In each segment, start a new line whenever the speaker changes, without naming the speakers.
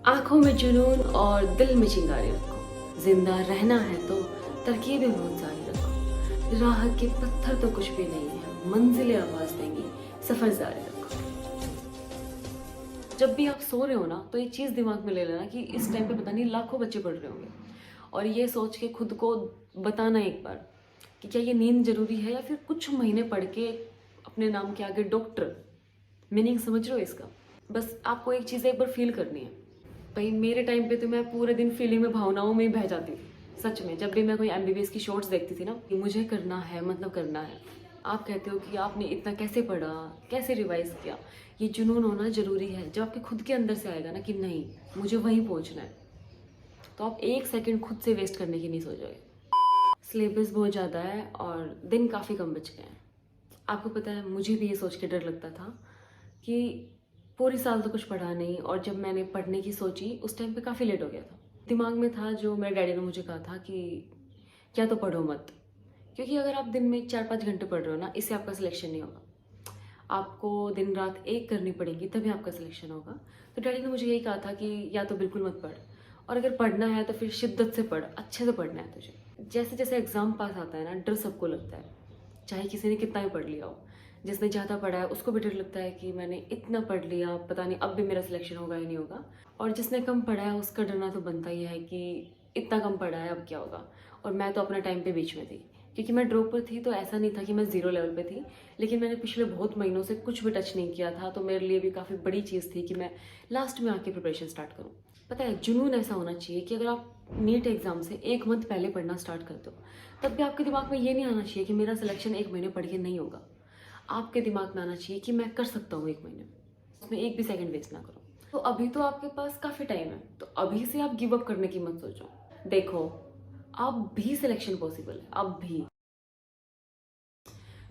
आंखों में जुनून और दिल में चिंगारी रखो, जिंदा रहना है तो तरकीबें बहुत सारी रखो, राह के पत्थर तो कुछ भी नहीं है, मंजिलें आवाज देंगी, सफर जारी रखो। जब भी आप सो रहे हो ना तो एक चीज दिमाग में ले लेना कि इस टाइम पे पता नहीं लाखों बच्चे पढ़ रहे होंगे, और ये सोच के खुद को बताना एक बार कि क्या ये नींद जरूरी है, या फिर कुछ महीने पढ़ के अपने नाम के आगे डॉक्टर। मीनिंग समझ रहे हो इसका? बस आपको एक चीज़ एक बार फील करनी है। भाई मेरे टाइम पे तो मैं पूरे दिन फीलिंग में, भावनाओं में ही बह जाती थी सच में। जब भी मैं कोई एमबीबीएस की शॉर्ट्स देखती थी ना कि मुझे करना है, मतलब करना है। आप कहते हो कि आपने इतना कैसे पढ़ा, कैसे रिवाइज किया। ये जुनून होना जरूरी है। जब आपके खुद के अंदर से आएगा ना कि नहीं मुझे वहीं पहुंचना है, तो आप एक सेकंड खुद से वेस्ट करने की नहीं सोचोगे। सिलेबस बहुत ज़्यादा है और दिन काफ़ी कम बच गए हैं। आपको पता है मुझे भी ये सोच के डर लगता था कि पूरी साल तो कुछ पढ़ा नहीं, और जब मैंने पढ़ने की सोची उस टाइम पे काफ़ी लेट हो गया था। दिमाग में था जो मेरे डैडी ने मुझे कहा था कि क्या तो पढ़ो मत, क्योंकि अगर आप दिन में 4-5 घंटे पढ़ रहे हो ना, इससे आपका सिलेक्शन नहीं होगा। आपको दिन रात एक करनी पड़ेगी तभी आपका सिलेक्शन होगा। तो डैडी ने मुझे यही कहा था कि या तो बिल्कुल मत पढ़, और अगर पढ़ना है तो फिर शिद्दत से पढ़, अच्छे से पढ़ना है तुझे। जैसे जैसे एग्ज़ाम पास आता है ना, डर सबको लगता है, चाहे किसी ने कितना ही पढ़ लिया हो। जिसने ज़्यादा पढ़ा है उसको भी डर लगता है कि मैंने इतना पढ़ लिया, पता नहीं अब भी मेरा सिलेक्शन होगा या नहीं होगा। और जिसने कम पढ़ा है उसका डरना तो बनता ही है कि इतना कम पढ़ा है अब क्या होगा। और मैं तो अपना टाइम पे बीच में थी, क्योंकि मैं ड्रॉपर थी, तो ऐसा नहीं था कि मैं ज़ीरो लेवल पे थी, लेकिन मैंने पिछले बहुत महीनों से कुछ भी टच नहीं किया था। तो मेरे लिए भी काफ़ी बड़ी चीज़ थी कि मैं लास्ट में आके प्रिपरेशन स्टार्ट करूँ। पता है जुनून ऐसा होना चाहिए कि अगर आप नीट एग्ज़ाम से 1 मंथ पहले पढ़ना स्टार्ट करते हो, तब भी आपके दिमाग में ये नहीं आना चाहिए कि मेरा सिलेक्शन 1 महीने पढ़ के नहीं होगा। आपके दिमाग में आना चाहिए कि मैं कर सकता हूँ 1 महीने में, उसमें एक भी सेकंड वेस्ट ना करो। तो अभी तो आपके पास काफ़ी टाइम है, तो अभी से आप गिव अप करने की मत सोचो। देखो अब भी सिलेक्शन पॉसिबल है, अब भी।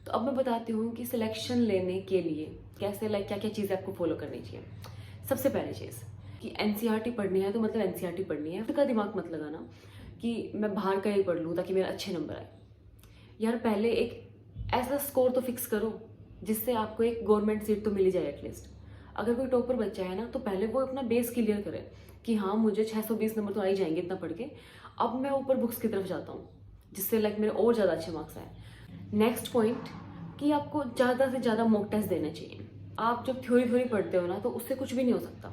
तो अब मैं बताती हूँ कि सिलेक्शन लेने के लिए कैसे, क्या क्या चीज़ें आपको फॉलो करनी चाहिए। सबसे पहली चीज़ कि एनसीईआरटी पढ़नी है तो मतलब एनसीईआरटी पढ़नी है। फिर का दिमाग मत लगाना कि मैं बाहर का ही पढ़ लूँ ताकि मेरा अच्छे नंबर आए। यार पहले एक ऐसा स्कोर तो फिक्स करो जिससे आपको एक गवर्नमेंट सीट तो मिल ही जाए एटलीस्ट। अगर कोई टॉपर बच्चा है ना, तो पहले वो अपना बेस क्लियर करे कि हाँ मुझे 620 नंबर तो आ ही जाएंगे इतना पढ़ के। अब मैं ऊपर बुक्स की तरफ जाता हूँ जिससे मेरे और ज़्यादा अच्छे मार्क्स आए। नेक्स्ट पॉइंट कि आपको ज़्यादा से ज़्यादा मॉक टेस्ट देने चाहिए। आप जब थ्योरी पढ़ते हो ना, तो उससे कुछ भी नहीं हो सकता।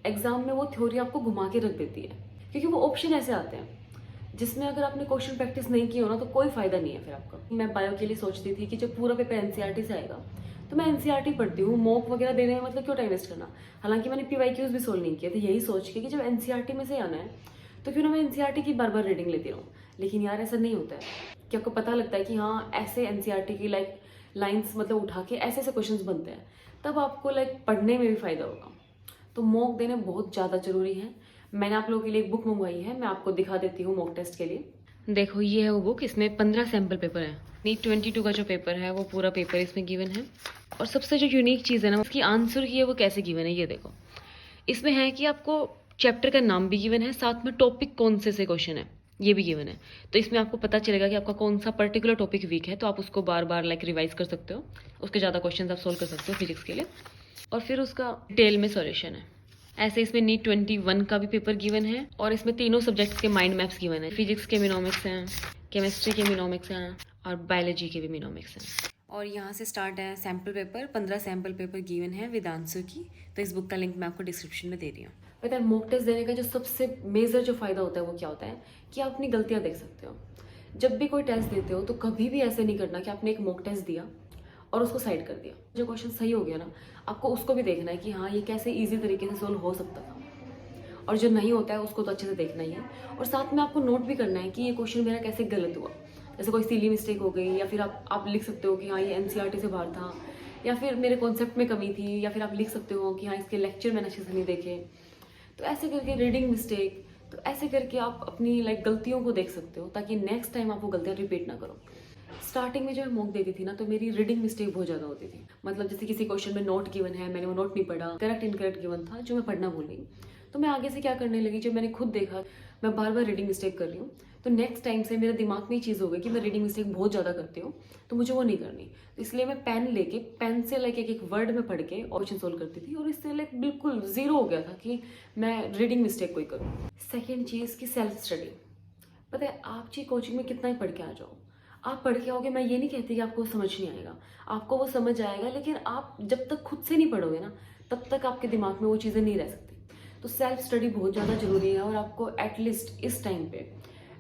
एग्जाम में वो थ्योरी आपको घुमा के रख देती है, क्योंकि वो ऑप्शन ऐसे आते हैं जिसमें अगर आपने क्वेश्चन प्रैक्टिस नहीं की हो ना, तो कोई फायदा नहीं है फिर आपका। मैं बायो के लिए सोचती थी कि जब पूरा पेपर एनसीईआरटी से आएगा तो मैं एनसीईआरटी पढ़ती हूँ, मॉक वगैरह देने में मतलब क्यों टाइम वेस्ट करना। हालांकि मैंने पीवाईक्यूज भी सोल्व नहीं किए थे, यही सोच के कि जब एनसीईआरटी में से आना है तो क्यों ना मैं एनसीईआरटी की बार बार रीडिंग लेती रहूँ। लेकिन यार ऐसा नहीं होता है कि आपको पता लगता है कि हाँ ऐसे एनसीईआरटी की लाइन्स मतलब उठा के ऐसे ऐसे क्वेश्चन बनते हैं, तब आपको पढ़ने में भी फायदा होगा। तो मॉक देने बहुत ज़्यादा ज़रूरी है। मैंने आप लोगों के लिए एक बुक मंगवाई है, मैं आपको दिखा देती हूँ मॉक टेस्ट के लिए। देखो ये है वो बुक, इसमें 15 सैम्पल पेपर है। नीट 22 का जो पेपर है वो पूरा पेपर इसमें गिवन है। और सबसे जो यूनिक चीज़ है ना, उसकी आंसर की है वो कैसे गिवन है, ये देखो। इसमें है कि आपको चैप्टर का नाम भी गिवन है, साथ में टॉपिक कौन से क्वेश्चन है ये भी गिवन है। तो इसमें आपको पता चलेगा कि आपका कौन सा पर्टिकुलर टॉपिक वीक है, तो आप उसको बार बार रिवाइज कर सकते हो। उसके ज़्यादा क्वेश्चन आप सोल्व कर सकते हो फिजिक्स के लिए। और फिर उसका डिटेल में सॉल्यूशन है। ऐसे इसमें नीट 21 का भी पेपर गिवन है, और इसमें तीनों सब्जेक्ट्स के माइंड मैप्स गिवन है। फिजिक्स के मिनोमिक्स हैं, केमिस्ट्री के मिनोमिक्स हैं, और बायोलॉजी के भी मिनोमिक्स हैं। और यहाँ से स्टार्ट है sample paper. 15 sample paper given है विद आंसर की। तो इस बुक का लिंक मैं आपको डिस्क्रिप्शन में दे रही हूँ। पता है मॉक टेस्ट देने का जो सबसे मेजर जो फायदा होता है वो क्या होता है कि आप अपनी गलतियाँ देख सकते हो। जब भी कोई टेस्ट देते हो तो कभी भी ऐसे नहीं करना कि आपने एक मॉक टेस्ट दिया और उसको साइड कर दिया। जो क्वेश्चन सही हो गया ना, आपको उसको भी देखना है कि हाँ ये कैसे इजी तरीके से सोल्व हो सकता था। और जो नहीं होता है उसको तो अच्छे से देखना ही है। और साथ में आपको नोट भी करना है कि ये क्वेश्चन मेरा कैसे गलत हुआ। जैसे कोई सिली मिस्टेक हो गई, या फिर आप लिख सकते हो कि हाँ ये एनसीईआरटी से बाहर था, या फिर मेरे कॉन्सेप्ट में कमी थी, या फिर आप लिख सकते हो कि हाँ इसके लेक्चर मैंने अच्छे से नहीं देखे। तो ऐसे करके रीडिंग मिस्टेक, तो ऐसे करके आप अपनी गलतियों को देख सकते हो, ताकि नेक्स्ट टाइम आप वो गलतियाँ रिपीट ना करो। स्टार्टिंग में जब मैं मॉक देती थी ना, तो मेरी रीडिंग मिस्टेक बहुत ज़्यादा होती थी। मतलब जैसे किसी क्वेश्चन में नोट गिवन है, मैंने वो नोट नहीं पढ़ा, करेक्ट इनकरेक्ट गिवन था जो मैं पढ़ना भूल गई, तो मैं आगे से क्या करने लगी, जब मैंने खुद देखा मैं बार बार रीडिंग मिस्टेक कर रही हूँ, तो नेक्स्ट टाइम से मेरे दिमाग में ये चीज़ हो गई कि मैं रीडिंग मिस्टेक बहुत ज़्यादा करती हूँ, तो मुझे वो नहीं करनी। तो इसलिए मैं पेन से लाइक एक एक वर्ड में पढ़ के ऑप्शन सोल्व करती थी, और इससे लाइक बिल्कुल ज़ीरो हो गया था कि मैं रीडिंग मिस्टेक कोई करूँ। सेकेंड चीज़ की सेल्फ स्टडी। पता है, आप जी कोचिंग में कितना ही पढ़ के आ जाओ, आप पढ़ के आओगे, मैं ये नहीं कहती कि आपको समझ नहीं आएगा, आपको वो समझ आएगा, लेकिन आप जब तक खुद से नहीं पढ़ोगे ना, तब तक आपके दिमाग में वो चीज़ें नहीं रह सकती। तो सेल्फ स्टडी बहुत ज़्यादा ज़रूरी है, और आपको एटलीस्ट इस टाइम पे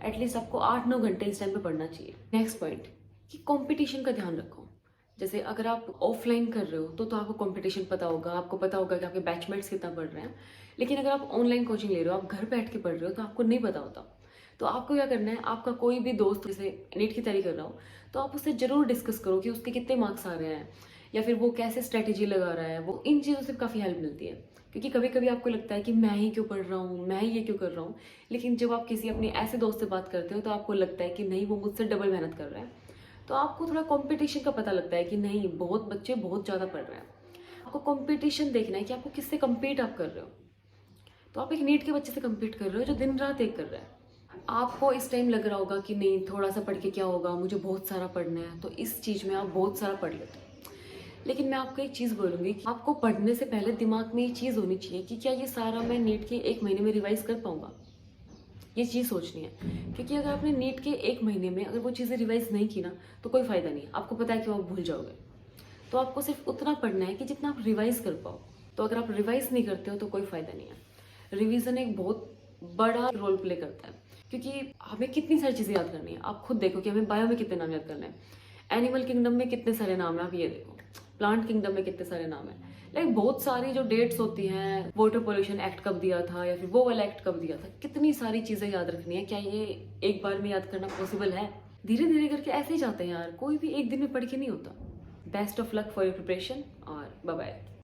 एटलीस्ट आपको 8-9 घंटे इस टाइम पे पढ़ना चाहिए। नेक्स्ट पॉइंट कि कंपटीशन का ध्यान रखो। जैसे अगर आप ऑफलाइन कर रहे हो तो आपको कंपटीशन पता होगा, आपको पता होगा कि आपके बैचमेट्स कितना पढ़ रहे हैं। लेकिन अगर आप ऑनलाइन कोचिंग ले रहे हो, आप घर बैठ के पढ़ रहे हो, तो आपको नहीं पता होता। तो आपको क्या करना है, आपका कोई भी दोस्त जैसे नीट की तैयारी कर रहा हो, तो आप उससे ज़रूर डिस्कस करो कि उसके कितने मार्क्स आ रहे हैं, या फिर वो कैसे स्ट्रेटेजी लगा रहा है। वो इन चीज़ों से काफ़ी हेल्प मिलती है, क्योंकि कभी कभी आपको लगता है कि मैं ही क्यों पढ़ रहा हूँ, मैं ही ये क्यों कर रहा हूँ। लेकिन जब आप किसी अपने ऐसे दोस्त से बात करते हो, तो आपको लगता है कि नहीं, वो मुझसे डबल मेहनत कर रहा है। तो आपको थोड़ा कंपटीशन का पता लगता है कि नहीं, बहुत बच्चे बहुत ज़्यादा पढ़ रहे हैं। आपको कंपटीशन देखना है कि आपको किससे कम्पीट आप कर रहे हो। तो आप एक नीट के बच्चे से कम्पीट कर रहे हो जो दिन रात एक कर रहा है। आपको इस टाइम लग रहा होगा कि नहीं, थोड़ा सा पढ़ के क्या होगा, मुझे बहुत सारा पढ़ना है, तो इस चीज़ में आप बहुत सारा पढ़ लेते हो। लेकिन मैं आपको एक चीज़ बोलूँगी कि आपको पढ़ने से पहले दिमाग में ये चीज़ होनी चाहिए कि क्या ये सारा मैं नीट के 1 महीने में रिवाइज़ कर पाऊँगा। ये चीज़ सोचनी है, क्योंकि अगर आपने नीट के 1 महीने में अगर वो चीज़ें रिवाइज़ नहीं की ना, तो कोई फ़ायदा नहीं है। आपको पता है कि वो आप भूल जाओगे। तो आपको सिर्फ उतना पढ़ना है कि जितना आप रिवाइज़ कर पाओ। तो अगर आप रिवाइज़ नहीं करते हो तो कोई फ़ायदा नहीं है। रिवीजन एक बहुत बड़ा रोल प्ले करता है, क्योंकि हमें कितनी सारी चीज़ें याद करनी है। आप खुद देखो कि हमें बायो में कितने नाम याद करने हैं, एनिमल किंगडम में कितने सारे नाम हैं, आप ये देखो, प्लांट किंगडम में कितने सारे नाम हैं। लाइक बहुत सारी जो डेट्स होती हैं, वाटर पोल्यूशन एक्ट कब दिया था, या फिर वो वाला एक्ट कब दिया था, कितनी सारी चीज़ें याद रखनी है। क्या ये एक बार में याद करना पॉसिबल है? धीरे धीरे करके ऐसे ही जाते हैं यार, कोई भी एक दिन में पढ़ के नहीं होता। Best of luck for your preparation, और बाय बाय।